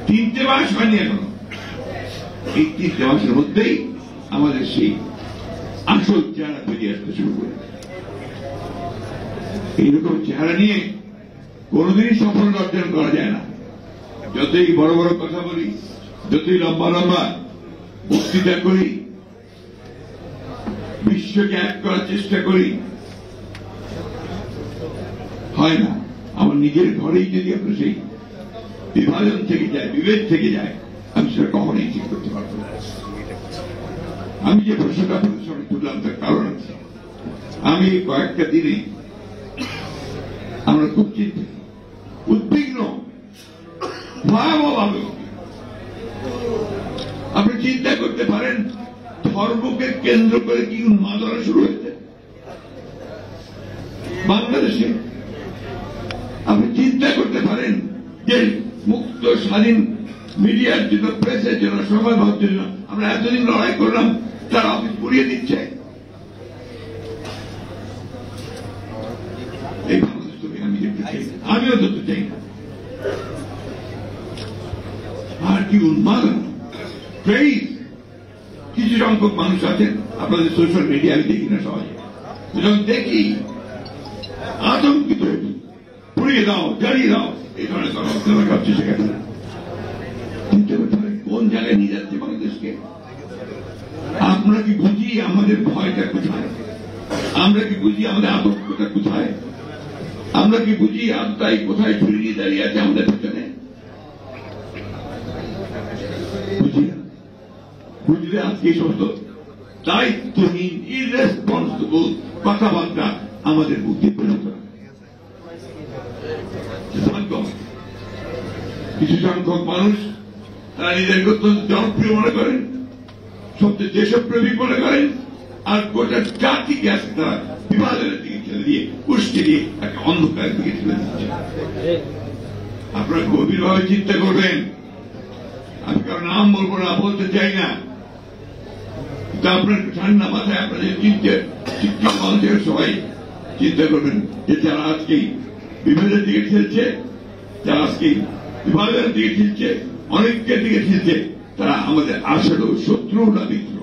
3টে মাস হয়নি এখনো। এই 3টে মাসের মধ্যেই আমাদের সেই আসল চেহারা বেরিয়ে আসতে শুরু করে। এইরকম চেহারা নিয়ে কোনদিনই সাফল্য অর্জন করা যায় না। যতই বড় বড় কথা বলি, যতই লম্বা লম্বা বক্তৃতা করি, বিশ্বকে এক করার চেষ্টা করি, হয় না। আমার নিজের ঘরেই যদি আপনার সেই বিভাজন থেকে যায়, বিভেদ থেকে যায়, আমি সেটা কখনোই ঠিক করতে পারবো না। আমি যে প্রশ্নটা আপনাদের সামনে তুললাম তার কারণ আছে। আমি কয়েকটা দিনে আমরা খুব চিন্তিত, উদ্বিগ্ন, ভয়াবহভাবে। আপনি চিন্তা করতে পারেন ধর্মকে কেন্দ্র করে কি উন্মাদনা শুরু হয়েছে বাংলাদেশে। আপনি চিন্তা করতে পারেন যে মুক্ত স্বাধীন মিডিয়ার জন্য, প্রেসের জন্য, সময় পাওয়ার জন্য আমরা এতদিন লড়াই করলাম, তারা অফিস পুড়িয়ে দিচ্ছে। এই বাংলাদেশ তুমি আমি দেখতে চাই, আমিও ধরতে চাই না। আর কি উন্মাদনা, কিছু সংখ্যক মানুষ আছেন আপনাদের সোশ্যাল মিডিয়া, আমি দেখি না সবাই, যখন দেখি আতঙ্কিত হয়ে পুড়িয়ে দাও, জ্বালিয়ে দাও, এই ধরনের কথা ভাবছে। সেখানে কোন জায়গায় নিয়ে যাচ্ছে বাংলাদেশকে? আমরা কি বুঝি আমাদের ভয়টা কোথায়? আমরা কি বুঝি আমাদের আতঙ্কটা কোথায়? আমরা কি বুঝি আত্মাই কোথায় ছড়িয়ে দাঁড়িয়ে আছে আমাদের পেছনে? বুঝি না। বুঝলে আজকে এই সমস্ত দায়িত্বহীন ইররেসপন্সিবল কথাবার্তা আমাদের বুদ্ধি পরিণত। কিছু সংখ্যক মানুষ তারা নিজেকে অত্যন্ত জনপ্রিয় মনে করেন, সবচেয়ে দেশপ্রেমিক মনে করেন, আর গোটা জাতিকে আছে তারা বিভাজনের দিকে ঠেলে দিয়ে, উস্কে দিয়ে একটা অন্ধকারের দিকে ঠেলে দিচ্ছে। আপনারা গভীরভাবে চিন্তা করবেন। আমি কারো নাম বলবো না, বলতে চাই না, কিন্তু আপনার ঠান্ডা মাথায় আপনাদের মানুষের সবাই চিন্তা করবেন যে যারা আজকে বিভেদের দিকে ঠেলছে, যারা আজকে বিভাজনের দিকে ঠেলছে, অনেকের দিকে ঠেলছে, তারা আমাদের আসলেও শত্রু না মিত্র।